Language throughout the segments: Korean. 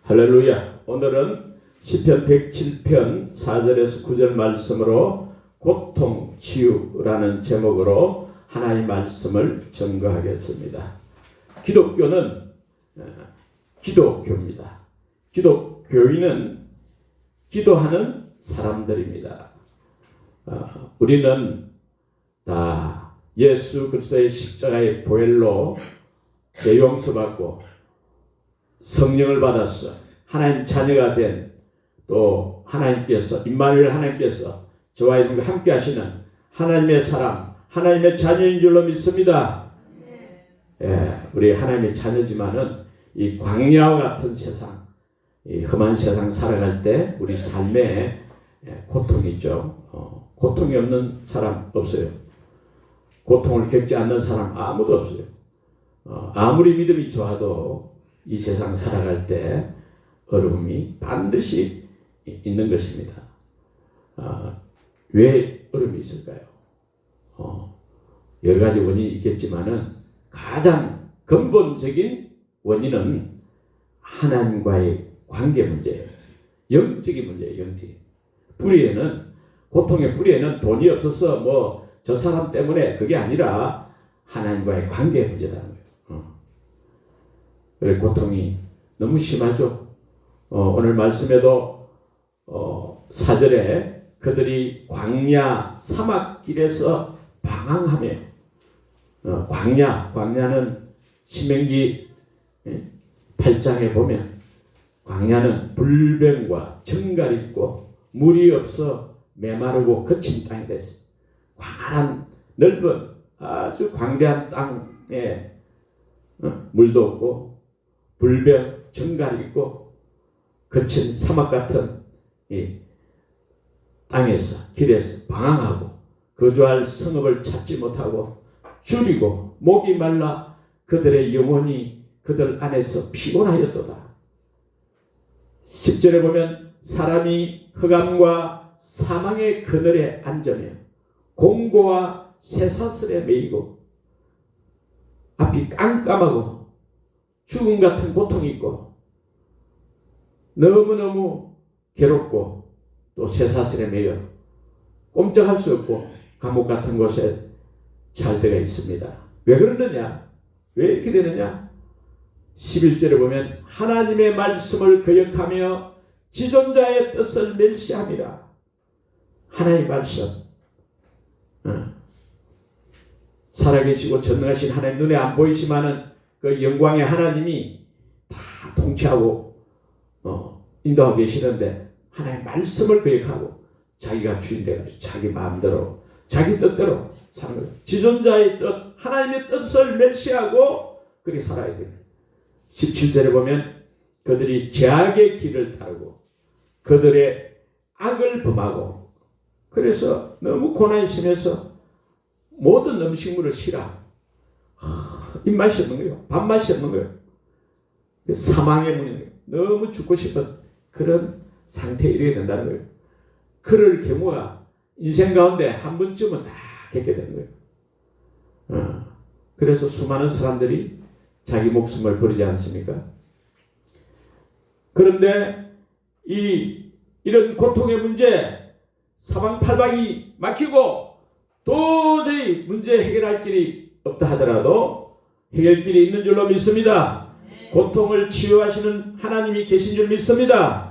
할렐루야. 오늘은 시편 107편 4절에서 9절 말씀으로 고통 치유라는 제목으로 하나님의 말씀을 증거하겠습니다. 기독교는 기독교입니다. 기독교인은 기도하는 사람들입니다. 우리는 다 예수 그리스도의 십자가의 보혈로 죄 용서받고 성령을 받았어. 하나님 자녀가 된 또 하나님께서 임마누엘 하나님께서 저와 여러분과 함께 하시는 하나님의 사람, 하나님의 자녀인 줄로 믿습니다. 우리 하나님의 자녀지만은 이 광야와 같은 세상, 이 험한 세상 살아갈 때 우리 삶에 고통이 있죠. 고통이 없는 사람 없어요. 고통을 겪지 않는 사람 아무도 없어요. 아무리 믿음이 좋아도 이 세상 살아갈 때 어려움이 반드시 있는 것입니다. 왜 어려움이 있을까요? 여러 가지 원인이 있겠지만은 가장 근본적인 원인은 하나님과의 관계 문제예요. 영적인 문제예요. 영적. 뿌리에는, 고통의 뿌리에는 돈이 없어서 뭐 저 사람 때문에 그게 아니라 하나님과의 관계 문제라는 거예요. 고통이 너무 심하죠. 오늘 말씀에도 4절에 그들이 광야 사막길에서 방황하며 광야는 신명기 8장에 보면 광야는 불병과 정갈이 있고 물이 없어 메마르고 거친 땅이 됐어요. 광활한 넓은 아주 광대한 땅에 물도 없고 불병 정갈이 있고 거친 사막 같은 이 땅에서 길에서 방황하고 거주할 성읍을 찾지 못하고 줄이고 목이 말라 그들의 영혼이 그들 안에서 피곤하였도다. 10절에 보면 사람이 흑암과 사망의 그늘에 앉으며 공고와 쇠사슬에 매이고 앞이 깜깜하고 죽음 같은 고통이 있고 너무너무 괴롭고 또 쇠사슬에 매여 꼼짝할 수 없고 감옥 같은 곳에 잘 때가 있습니다. 왜 그러느냐? 왜 이렇게 되느냐? 11절에 보면 하나님의 말씀을 거역하며 지존자의 뜻을 멸시함이라. 하나님의 말씀, 살아계시고 전능하신 하나님 눈에 안 보이시만은 그 영광의 하나님이 다 통치하고 인도하고 계시는데 하나님의 말씀을 거역하고 자기가 주인 돼가지고 자기 마음대로 자기 뜻대로 사는 거예요. 지존자의 뜻, 하나님의 뜻을 멸시하고 그렇게 살아야 돼요. 17절에 보면 그들이 죄악의 길을 따르고 그들의 악을 범하고 그래서 너무 고난이 심해서 모든 음식물을 싫어하고 입맛이 없는 거예요. 밥맛이 없는 거예요. 사망의 문이에요. 너무 죽고 싶은 그런 상태에 이르게 된다는 거예요. 그럴 경우가 인생 가운데 한 번쯤은 다 겪게 되는 거예요. 그래서 수많은 사람들이 자기 목숨을 버리지 않습니까? 그런데 이런 고통의 문제, 사방팔방이 막히고 도저히 문제 해결할 길이 없다 하더라도 해결길이 있는 줄로 믿습니다. 고통을 치유하시는 하나님이 계신 줄 믿습니다.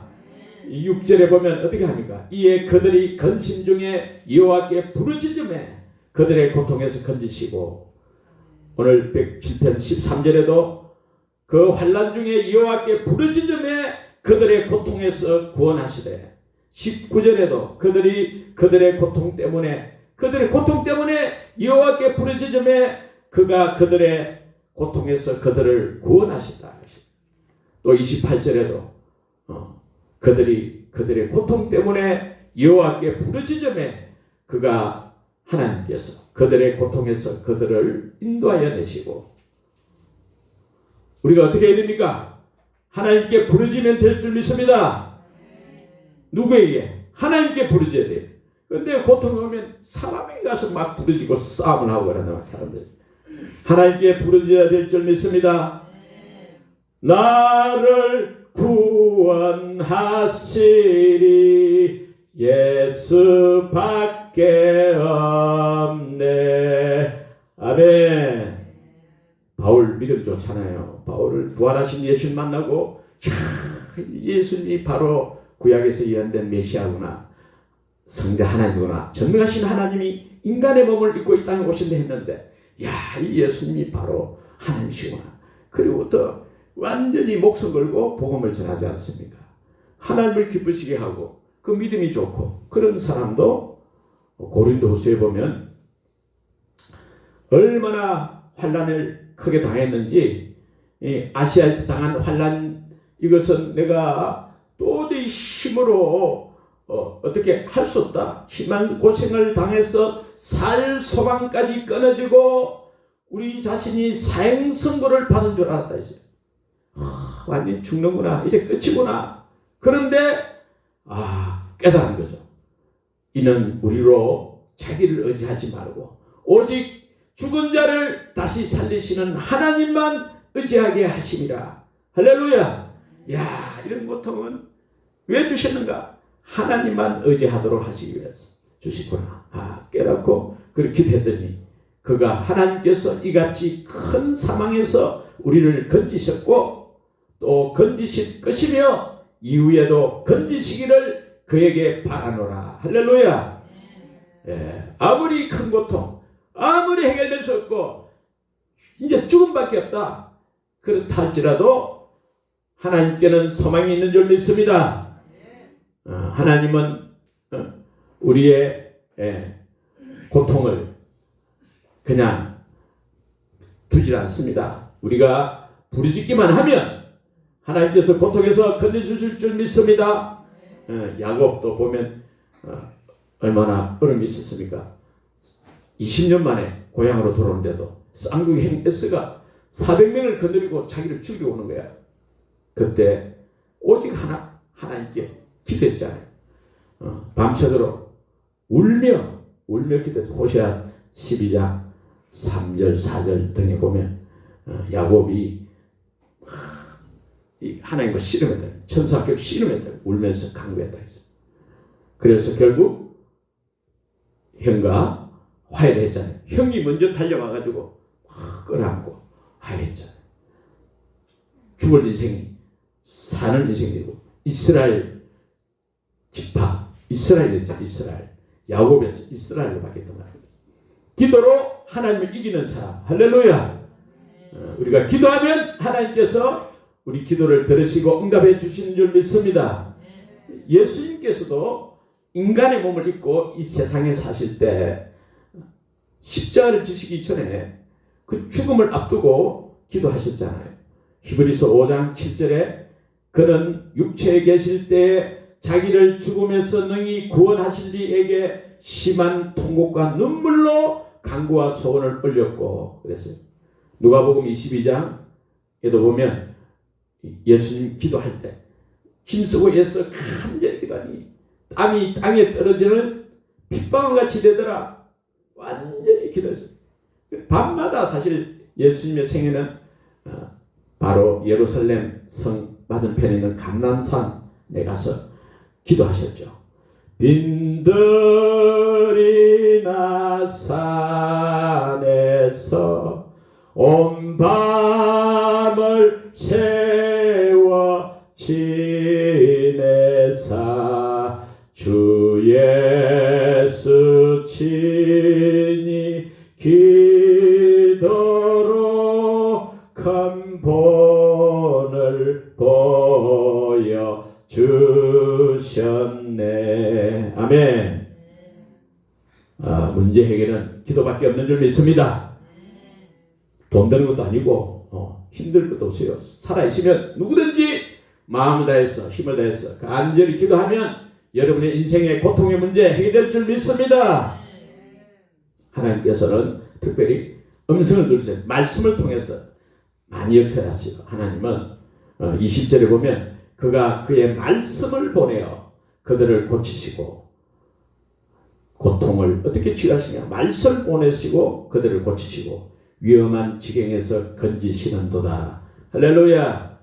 6절에 보면 어떻게 합니까? 이에 그들이 근심 중에 여호와께 부르짖음에 그들의 고통에서 건지시고 오늘 107편 13절에도 그 환난 중에 여호와께 부르짖음에 그들의 고통에서 구원하시되 19절에도 그들의 고통 때문에 여호와께 부르짖음에 그가 그들의 고통에서 그들을 구원하시다. 또 28절에도 그들의 고통 때문에 여호와께 부르짖음에 그가 하나님께서 그들의 고통에서 그들을 인도하여 내시고 우리가 어떻게 해야 됩니까? 하나님께 부르짖으면 될 줄 믿습니다. 누구에게? 하나님께 부르짖어야 돼요. 그런데 고통이 오면 사람에게 가서 막 부르짖고 싸움을 하고 그러는 사람들. 하나님께 부르짖어야 될 줄 믿습니다. 나를 구 구원하시리 예수밖에 없네. 아멘. 바울 믿음 좋잖아요. 바울을 부활하신 예수를 만나고 예수님이 바로 구약에서 예언된 메시아구나, 성자 하나님이구나, 전능하신 하나님이 인간의 몸을 입고 이 땅에 오신다 했는데, 야, 이 예수님이 바로 하나님이시구나. 그리고 또 완전히 목숨 걸고 복음을 전하지 않습니까? 하나님을 기쁘시게 하고 그 믿음이 좋고, 그런 사람도 고린도후서에 보면 얼마나 환난을 크게 당했는지, 아시아에서 당한 환난, 이것은 내가 도저히 힘으로 어떻게 할 수 없다. 심한 고생을 당해서 살 소망까지 끊어지고 우리 자신이 사형 선고를 받은 줄 알았다 했어요. 완전히 죽는구나, 이제 끝이구나. 그런데 깨달은 거죠. 이는 우리로 자기를 의지하지 말고 오직 죽은 자를 다시 살리시는 하나님만 의지하게 하심이라. 할렐루야. 야, 이런 고통은 왜 주셨는가? 하나님만 의지하도록 하시기 위해서 주시구나. 깨닫고 그렇게 기도했더니 그가 하나님께서 이같이 큰 사망에서 우리를 건지셨고 또 건지실 것이며 이후에도 건지시기를 그에게 바라노라. 할렐루야. 아무리 큰 고통, 아무리 해결될 수 없고 이제 죽음밖에 없다, 그렇다 할지라도 하나님께는 소망이 있는 줄 믿습니다. 하나님은 우리의 고통을 그냥 두지 않습니다. 우리가 부르짖기만 하면 하나님께서 고통에서 건져주실 줄 믿습니다. 야곱도 보면 얼마나 어려움이 있었습니까? 20년 만에 고향으로 돌아오는데도 쌍둥이 형 에스가 400명을 건드리고 자기를 죽이고 오는 거야. 그때 오직 하나님께 기도했잖아요. 밤새도록 울며 기도했고, 호세아 12장 3절 4절 등에 보면 야곱이 하나님과 씨름했다, 천사께 씨름했다, 울면서 강구했다 했어요. 그래서 결국 형과 화해를 했잖아요. 형이 먼저 달려와가지고 끌어안고 화해했잖아요. 죽을 인생이 사는 인생이 되고, 이스라엘 지파, 이스라엘이었죠. 이스라엘, 야곱에서 이스라엘로 바뀌었단 말입니다. 기도로 하나님을 이기는 사람. 할렐루야. 우리가 기도하면 하나님께서 우리 기도를 들으시고 응답해 주시는 줄 믿습니다. 예수님께서도 인간의 몸을 입고 이 세상에 사실 때 십자가를 지시기 전에 그 죽음을 앞두고 기도하셨잖아요. 히브리서 5장 7절에 그는 육체에 계실 때 자기를 죽음에서 능히 구원하실 이에게 심한 통곡과 눈물로 간구와 소원을 올렸고 그랬어요. 누가복음 22장에도 보면 예수님 기도할 때 힘쓰고 애써 간절히 기도하니 땀이 땅에 떨어지는 핏방울같이 되더라. 완전히 기도했어요. 밤마다 사실 예수님의 생애는 바로 예루살렘 성 맞은편에 있는 감람산에 가서 기도하셨죠. 빈들이나 산에서 온 밤을 세워 지내사 주 예수 친히 기도로 큰 본을 보여 주셨네. 아멘. 문제 해결은 기도밖에 없는 줄 믿습니다. 돈 드는 것도 아니고 힘들 것도 없어요. 살아있으면 누구든지 마음을 다해서 힘을 다해서 간절히 기도하면 여러분의 인생의 고통의 문제 해결될 줄 믿습니다. 하나님께서는 특별히 음성을 들으세요. 말씀을 통해서 많이 역사하시고, 하나님은 20절에 보면 그가 그의 말씀을 보내어 그들을 고치시고, 고통을 어떻게 치유하시냐, 말씀을 보내시고 그들을 고치시고 위험한 지경에서 건지시는도다. 할렐루야.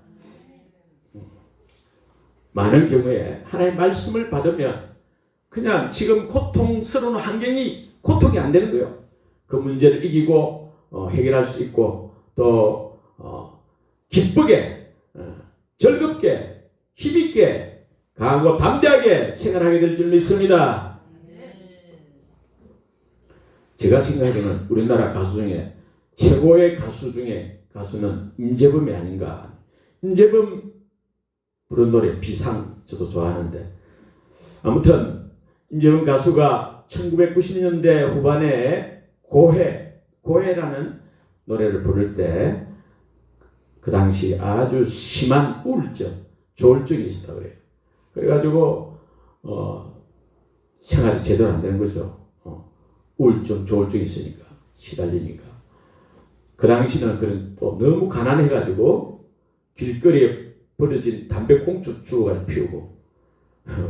많은 경우에 하나님의 말씀을 받으면 그냥 지금 고통스러운 환경이 고통이 안 되는 거예요. 그 문제를 이기고 해결할 수 있고 또 기쁘게 즐겁게 힘있게 강하고 담대하게 생활하게 될 줄 믿습니다. 제가 생각하기에는 우리나라 가수 중에 최고의 가수 중에 가수는 임재범이 아닌가. 임재범 부른 노래 비상 저도 좋아하는데 아무튼 임재범 가수가 1990년대 후반에 고해라는 노래를 부를 때 그 당시 아주 심한 우울증, 조울증이 있었다고 그래요. 그래가지고 생활이 제대로 안 되는 거죠. 우울증, 조울증이 있으니까 시달리니까. 그 당시는 또 너무 가난해가지고 길거리에 버려진 담배꽁초 주워가지고 피우고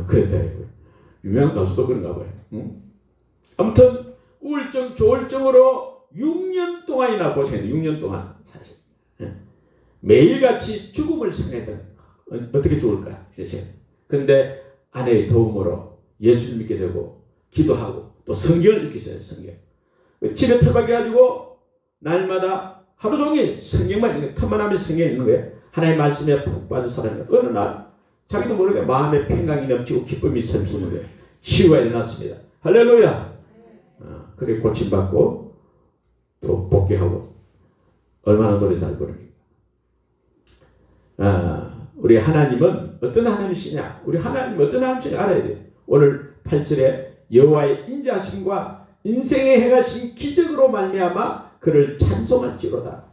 그랬다고요. 유명한 가수도 그런가 봐요. 아무튼 우울증, 조울증으로 6년 동안이나 고생했는데 6년 동안 사실 매일같이 죽음을 생각했던 어떻게 죽을까 이렇게. 그런데 아내의 도움으로 예수를 믿게 되고 기도하고 또 성경을 읽기 시작해요. 성경. 집에 틀박해가지고 날마다 하루 종일 성경만 읽는 틈만 하면 성경 읽는 거예요. 하나님의 말씀에 푹 빠져 살았는데 어느 날 자기도 모르게 마음에 평강이 넘치고 기쁨이 샘솟는 거예요. 치유가 일어났습니다. 할렐루야. 그래 고침받고 또 복귀하고 얼마나 노래 잘 부릅니까. 우리 하나님은 어떤 하나님이시냐, 우리 하나님 어떤 하나님이시냐 알아야 돼요. 오늘 8절에 여호와의 인자하심과 인생에 행하신 기적으로 말미암아 그를 찬송할지로다.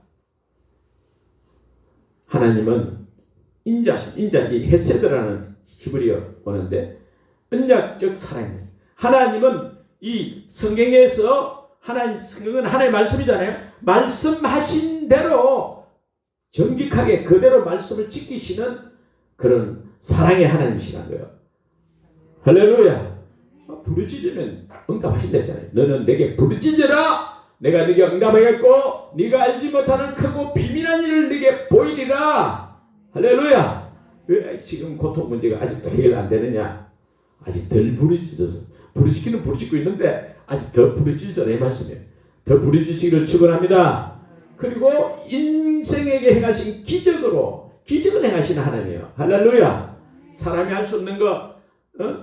하나님은 인자하심, 인자 이 헤세드라는 히브리어 오는데 언약적 사랑입니다. 하나님은 이 성경에서 성경은 하나님의 말씀이잖아요. 말씀하신 대로 정직하게 그대로 말씀을 지키시는 그런 사랑의 하나님이시라는 거예요. 할렐루야. 부르짖으면 응답하신다잖아요. 너는 내게 부르짖으라. 내가 네게 응답하겠고 네가 알지 못하는 크고 비밀한 일을 네게 보이리라. 할렐루야. 왜 지금 고통 문제가 아직도 해결 안 되느냐? 아직 덜 부르짖어서. 부르짖기는 부르짖고 있는데 아직 더 부르짖어라 이 말씀이에요. 더 부르짖으시기를 축원합니다. 그리고 인생에게 행하신 기적을 행하시는 하나님이에요. 할렐루야. 사람이 할 수 없는 거,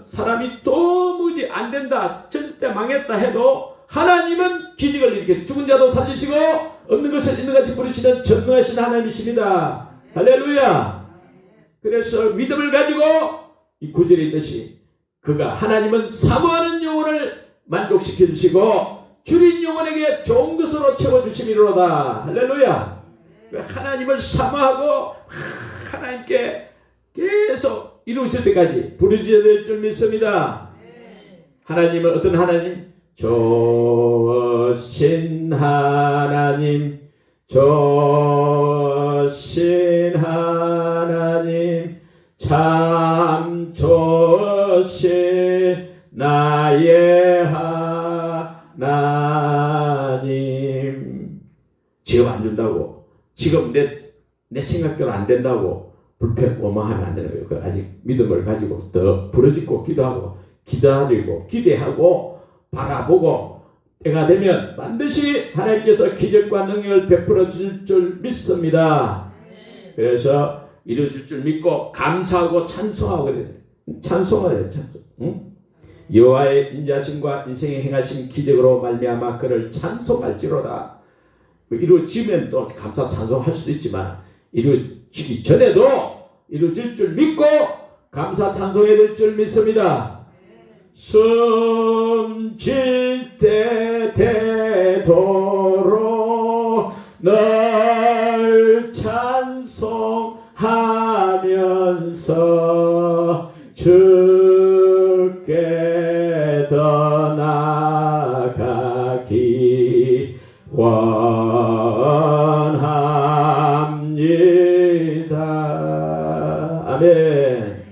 사람이 도무지 안 된다, 절대 망했다 해도 하나님은 기적을 일으켜 죽은 자도 살리시고 없는 것을 있는 같이 부르시는 전능하신 하나님이십니다. 할렐루야. 그래서 믿음을 가지고 이 구절에 있듯이 그가 하나님은 사모하는 영혼을 만족시켜 주시고 줄인 영혼에게 좋은 것으로 채워주심이로다. 할렐루야. 하나님을 사모하고 하나님께 계속 이루어질 때까지 부르짖어야 될 줄 믿습니다. 하나님은 어떤 하나님? 좋으신 하나님, 좋으신 하나님, 참 좋으신 나의 하나님. 지금 안 준다고, 지금 내 생각대로 안 된다고 원망하면 안 되는 거예요. 아직 믿음을 가지고 더 부르짖고 기도하고 기다리고 기대하고 바라보고 때가 되면 반드시 하나님께서 기적과 능력을 베풀어 주실 줄 믿습니다. 그래서 이루어질 줄 믿고 감사하고 찬송하고 그래요. 찬송을 해요. 찬송. 응? 여호와의 인자하심과 인생에 행하신 기적으로 말미암아 그를 찬송할지로다. 이루어지면 또 감사 찬송할 수도 있지만 이루어지기 전에도 이루어질 줄 믿고 감사 찬송해야 될 줄 믿습니다. 숨질 때 되도록 널 찬송하면서 주께 더 나아가기 원합니다. 아멘.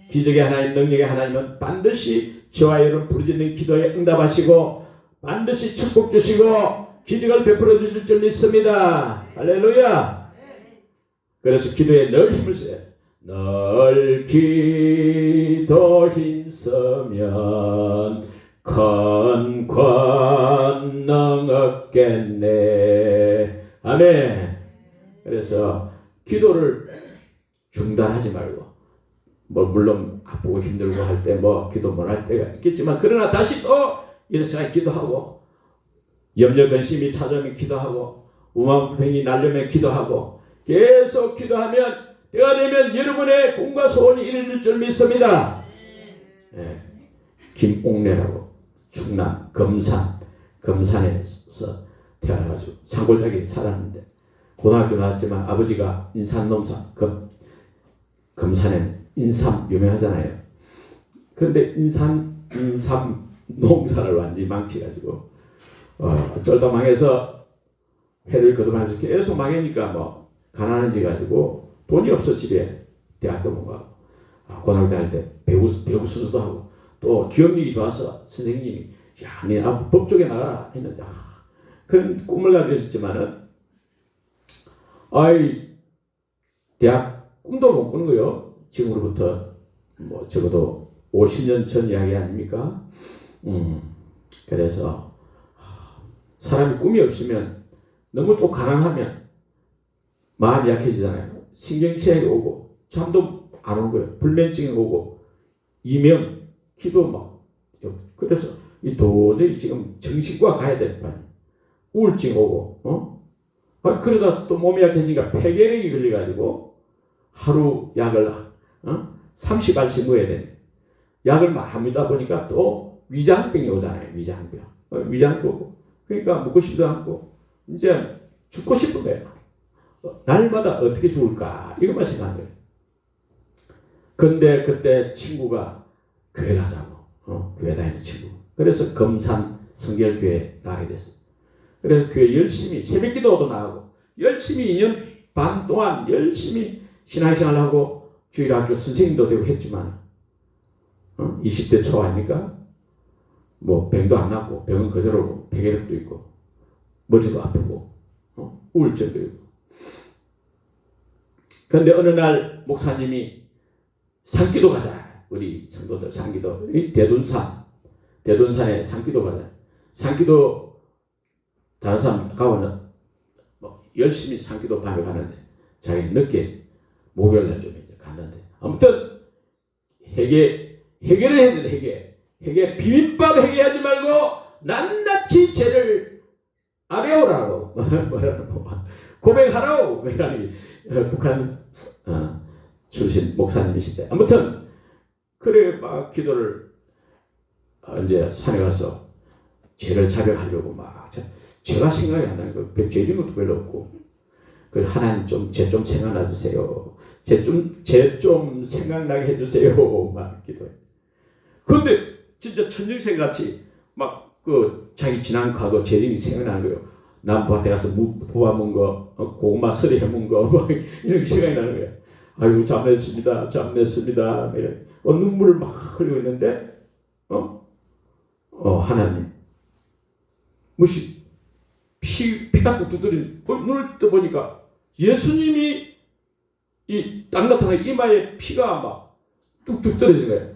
기적의 하나님, 능력의 하나님은 반드시 저와 여러분 부르짖는 기도에 응답하시고 반드시 축복 주시고 기적을 베풀어 주실 줄 믿습니다. 할렐루야. 그래서 기도에 늘 힘을 써요. 널 기도 힘쓰면 큰 권능 얻겠네. 아멘. 그래서 기도를 중단하지 말고, 물론 아프고 힘들고 할 때 기도 못 할 때가 있겠지만, 그러나 다시 또 일어나 기도하고, 염려 근심이 찾아오면 기도하고, 우망불평이 날려면 기도하고, 계속 기도하면 때가 되면 여러분의 꿈과 소원이 이루어질 줄 믿습니다. 네. 김옥래라고 충남 금산에서 태어나가지고 산골짜기 살았는데, 고등학교 나왔지만 아버지가 인삼농사, 금산에 인삼 유명하잖아요. 그런데 인삼 농사를 완전히 망치가지고 쫄다 망해서 해를 거듭하면서 계속 망하니까 가난해지 가지고 돈이 없어. 집에 대학도 못 가고, 고등학교 다닐 때 배구 수수도 하고, 또 기억력이 좋아서 선생님이 네 법조계 나가라 했는데, 그런 꿈을 가지고 있었지만은 대학 꿈도 못 꾸는 거요. 지금으로부터 적어도 50년 전 이야기 아닙니까? 그래서 사람이 꿈이 없으면, 너무 또 가난하면 마음이 약해지잖아요. 신경체액이 오고 잠도 안 오는 거예요. 불면증이 오고 이명 기도 그래서 도저히 지금 정신과 가야 될 판, 우울증 오고 그러다 또 몸이 약해지니까 폐결핵이 걸려가지고 하루 약을 30알씩 먹어야 되네. 약을 많이다 보니까 또 위장병이 오잖아요. 위장병 오고, 그러니까 먹고 싶지도 않고 이제 죽고 싶은 거예요. 날마다 어떻게 죽을까 이것만 생각한 거예요. 근데 그때 친구가 교회 가자고, 교회 다니는 친구. 그래서 금산 성결교회 나가게 됐어요. 그래서 교회 열심히 새벽기도도 나가고 열심히 2년 반 동안 열심히 신앙생활을 하고 주일학교 선생님도 되고 했지만 20대 초 아닙니까? 병도 안 낫고 병은 그대로고 폐결핵도 있고 머리도 아프고 우울증도 있고. 그런데 어느 날 목사님이 산기도 가자. 우리 성도들 산기도, 대둔산에 산기도 가자. 산기도 다른 사람 가고는 열심히 산기도 밤에 가는데, 자기 늦게 목요일날 좀 이제 갔는데, 아무튼 해결을 해야 돼. 해결 비빔밥 해결하지 말고 낱낱이 죄를 아뢰오라고 고백하라고. 그러니 북한 출신 목사님이신데, 아무튼 그래 막 기도를 이제 산에 가서 죄를 자백하려고 제가 생각이 안 나는 거, 죄 지은 것도 별로 없고, 그 하나님 죄 좀 생각나 주세요. 죄 좀 생각나게 해주세요. 막 기도해. 그런데 진짜 천정생 같이 자기 지난 과거 죄짐이 생각나는 거예요. 남부한테 가서 무 뽑아먹은 거, 고구마 서리 해먹은 거, 이런 게 생각이 나는 거예요. 아이고, 잠냈습니다. 눈물을 막 흘리고 있는데, 하나님, 피가 뚝뚝 떨어진, 눈을 떠보니까 예수님이 딱 나타나 이마에 피가 뚝뚝 떨어진 거예요.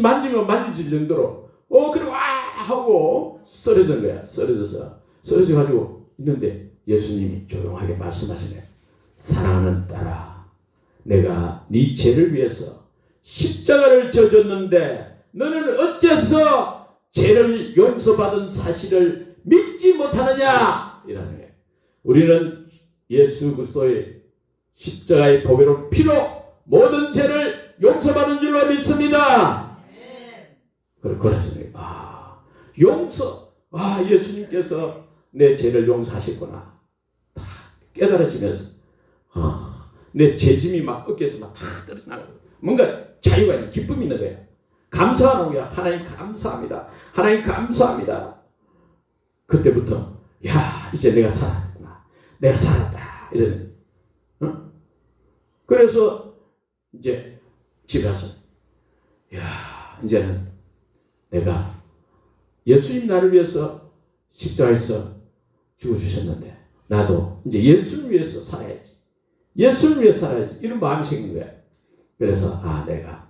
만지면 만질 정도로, 그리고 하고 쓰러진 거야. 쓰러져가지고 있는데 예수님이 조용하게 말씀하시네. 사랑하는 딸아, 내가 네 죄를 위해서 십자가를 져줬는데 너는 어째서 죄를 용서받은 사실을 믿지 못하느냐? 이라는 거예요. 우리는 예수 그리스도의 십자가의 보배로운 피로 모든 죄를 용서받은 줄로 믿습니다. 그래서 예수님께서 내 죄를 용서하셨구나. 다 깨달아지면서 내 죄짐이 어깨에서 다 떨어져 나가고, 뭔가 자유가 있는 기쁨이 있는 거야. 감사하는 거야. 하나님 감사합니다. 하나님 감사합니다. 그때부터 이제 내가 살았구나. 내가 살았다. 이러는. 그래서 이제 집에 와서 이제는 내가 예수님 나를 위해서 십자가에서 죽어주셨는데 나도 이제 예수님 위해서 살아야지. 예수를 위해 살아야지. 이런 마음이 생긴 거야. 그래서 내가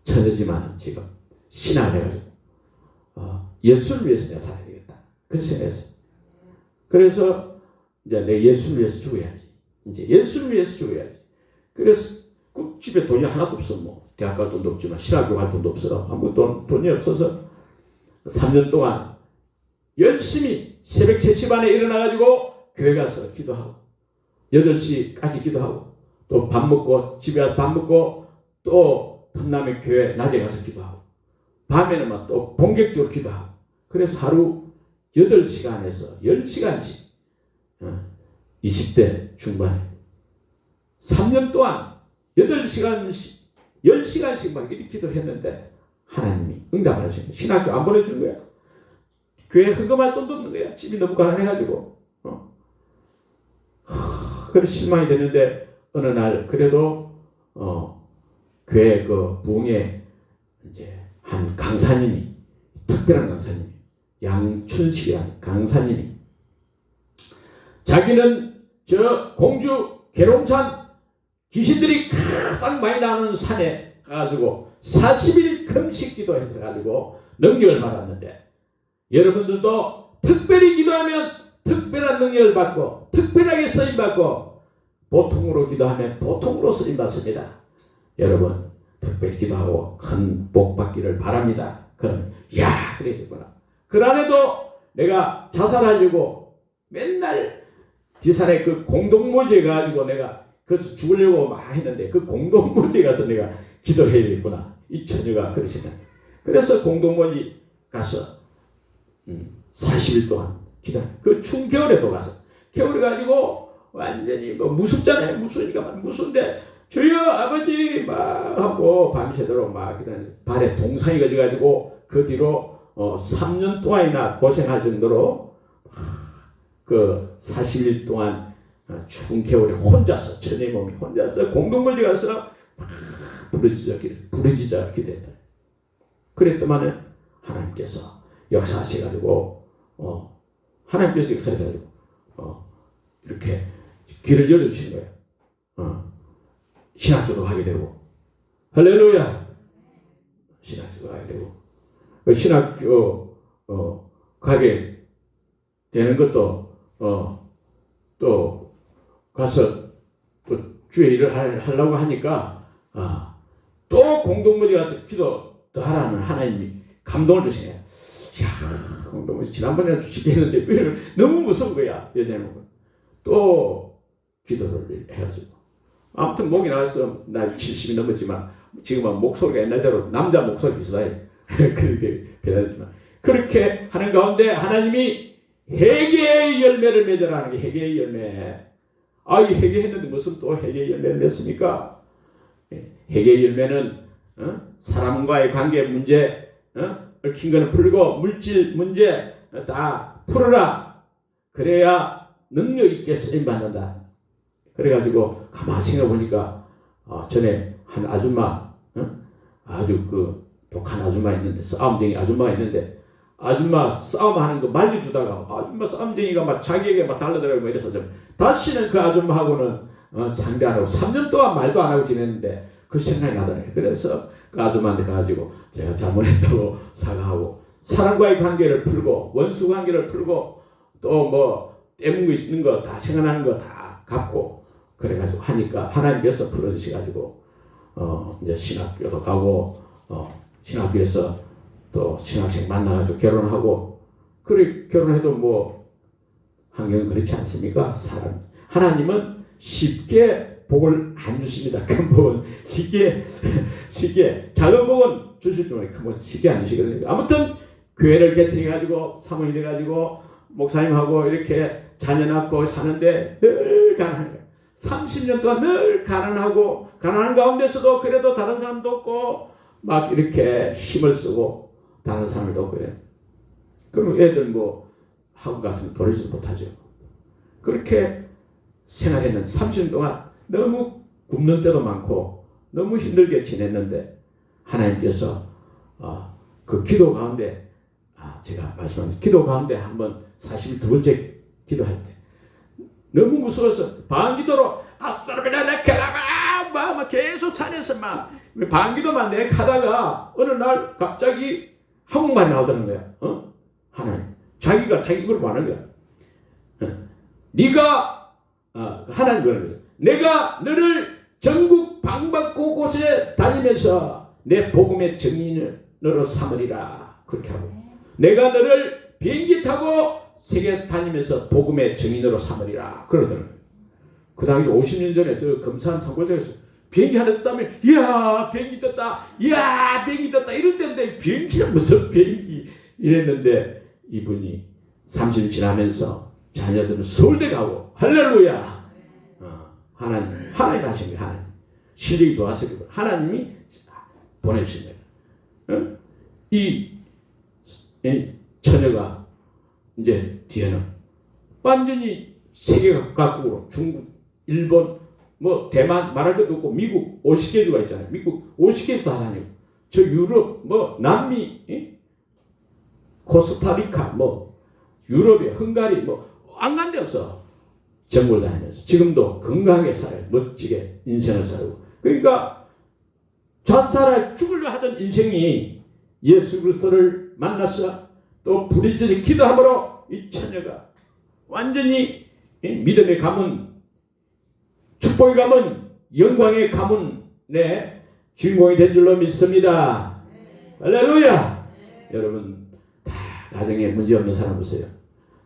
처녀지만 지금 신앙을 해가지고 예수를 위해서 내가 살아야 되겠다. 그렇게 생각했어. 그래서 이제 내 예수를 위해서 죽어야지. 이제 예수를 위해서 죽어야지. 그래서 그 집에 돈이 하나도 없어. 뭐 대학 갈 돈도 없지만 신학교 갈 돈도 없어. 아무 돈이 없어서 3년 동안 열심히 새벽 3시 반에 일어나가지고 교회 가서 기도하고 8시까지 기도하고 또 밥 먹고 집에 가서 밥 먹고 또 틈남의 교회 낮에 가서 기도하고 밤에는 또 본격적으로 기도하고 그래서 하루 8시간에서 10시간씩 20대 중반에 3년 동안 8시간씩 10시간씩 막 이렇게 기도를 했는데 하나님이 응답을 하시는 신학교 안 보내주는 거야. 교회 헌금할 돈도 없는 거야. 집이 너무 가난해가지고 그래서 실망이 됐는데 어느 날 그래도 교회 그 부흥에 이제 한 강사님이 특별한 강사님이 양춘식이라는 강사님이 자기는 저 공주 계룡산 귀신들이 가장 많이 나는 산에 가가지고 40일 금식 기도해가지고 능력을 받았는데 여러분들도 특별히 기도하면 특별한 능력을 받고 특별하게 쓰임받고 보통으로 기도하면 보통으로 쓰임받습니다. 여러분 특별히 기도하고 큰 복 받기를 바랍니다. 그럼 그래야 되구나. 그 안에도 내가 자살하려고 맨날 뒷산에 그 공동모지에 가가지고 내가 그래서 죽으려고 막 했는데 그 공동모지에 가서 내가 기도를 해야 되겠구나. 이 처녀가 그러시네. 그래서 공동모지 가서 40일 동안 기도. 그 추운 겨울에도 가서 겨울에 가지고 완전히 뭐 무섭잖아요. 무서운데 주여 아버지 막 하고 밤새도록 막 기도하는데 발에 동상이 걸려가지고 그 뒤로 3년 동안이나 고생할 정도로 그 40일 동안 추운 겨울에 혼자서 처녀 몸이 혼자서 공동모지 가서 부르짖어 기도했다. 그랬더만은 하나님께서 역사하셔가지고 하나님께서 역사하셔가지고 이렇게 길을 열어주신 거예요. 신학교도 가게 되고 할렐루야. 신학교 가게 되고 신학교 가게 되는 것도 또 가서 또 주의 일을 하려고 하니까 또 공동모지 가서 기도 또 하라는 하나님이 감동을 주시네요. 공동모지 지난번에 주시게 했는데 너무 무서운 거야. 여자는 또 기도를 해가지고 아무튼 목이 나와서 나 70이 넘었지만 지금은 목소리가 옛날대로 남자 목소리 비슷해. 그렇게 변하지만 그렇게 하는 가운데 하나님이 회개의 열매를 맺으라 하는 게 회개의 열매. 이 회개했는데 무슨 또 회개의 열매를 맺습니까? 회개의 열매는 사람과의 관계 문제 얽힌 거는 풀고 물질 문제 다 풀어라. 그래야 능력 있게 쓰임 받는다. 그래가지고 가만히 생각해 보니까 전에 한 아줌마 아주 그 독한 아줌마 있는데 싸움쟁이 아줌마가 있는데 아줌마 싸움하는 거 말려주다가 아줌마 싸움쟁이가 막 자기에게 막 달려들어가고 이래서 다시는 그 아줌마하고는 상대 안 하고 3년 동안 말도 안 하고 지냈는데 그 생각이 나더라고요. 그래서 그 아줌마한테 가가지고 제가 잘못했다고 사과하고 사람과의 관계를 풀고 원수 관계를 풀고 또 뭐 때문 거 있는 거 다 생각나는 거 다 갚고 그래가지고 하니까 하나님께서 풀어주셔가지고 이제 신학교도 가고 신학교에서 또 신학생 만나가지고 결혼하고 그래 결혼해도 뭐 환경은 그렇지 않습니까? 하나님은 쉽게 복을 안 주십니다. 큰 복은 쉽게 작은 복은 주실 줄 알고 큰 복은 쉽게 안 주시거든요. 아무튼 교회를 개척해가지고 사모님 돼가지고 목사님하고 이렇게 자녀 낳고 사는데 늘 가난한 거예요. 30년 동안 늘 가난하고 가난한 가운데서도 그래도 다른 사람도 없고 막 이렇게 힘을 쓰고 다른 사람을 돕고 그래요. 그럼 애들 뭐 학원 같은 거 보내지도 못하죠. 그렇게 생활했는 30년 동안 너무 굶는 때도 많고 너무 힘들게 지냈는데 하나님께서 그 기도 가운데 제가 말씀한 기도 가운데 한번 42번째 기도할 때 너무 무서워서 반기도로 막 계속 산에서 막 방기도만 내 가다가 어느 날 갑자기 한국말이 나오더는 거야. 하나님. 자기가 자기 입으로 말하는 거야. 네가 하나님 그러는 거죠. 내가 너를 전국 방방곳곳에 다니면서 내 복음의 증인으로 삼으리라. 그렇게 하고 내가 너를 비행기 타고 세계 다니면서 복음의 증인으로 삼으리라. 그러더라고요. 그 당시 50년 전에 저 금산 산골장에서 비행기 하나 떴다면 이야 비행기 떴다 이야 비행기 떴다 이런 데인데 비행기는 무슨 비행기 이랬는데 이분이 30년 지나면서 자녀들은 서울대 가고 할렐루야. 하나님 하신 거예요. 하나님 실력이 좋아서 하나님이 보내주신 거예요. 이 처녀가 이제 뒤에는 완전히 세계 각국으로 중국, 일본, 뭐 대만 말할 것도 없고 미국 50개주가 있잖아요. 미국 50개주 다 다니고 저 유럽, 뭐 남미, 코스타리카, 뭐 유럽에 헝가리 뭐 안 간 데 없어. 전국을 다니면서 지금도 건강하게 살아요. 멋지게 인생을 살고. 그러니까 자살할 죽으려 하던 인생이 예수 그리스도를 만나서 또 부르짖어 기도함으로 이 처녀가 완전히 믿음의 가문, 축복의 가문, 영광의 가문의 주인공이 된 줄로 믿습니다. 할렐루야. 여러분 다 가정에 문제 없는 사람 보세요.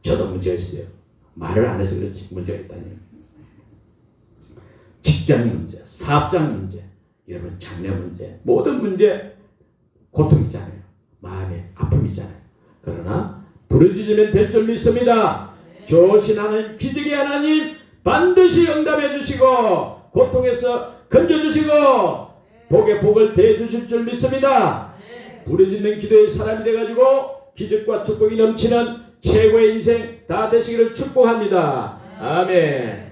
저도 문제가 있어요. 말을 안 해서 그렇지 문제가 있다니. 직장 문제, 사업장 문제, 여러분 장래 문제, 모든 문제 고통 있잖아요. 마음에 아픔 있잖아요. 그러나 부르짖으면 될 줄 믿습니다. 조신하는 기적의 하나님 반드시 응답해 주시고 고통에서 건져주시고 복에 복을 대주실 줄 믿습니다. 부르짖는 기도의 사람이 돼가지고 기적과 축복이 넘치는 최고의 인생 다 되시기를 축복합니다. 아멘.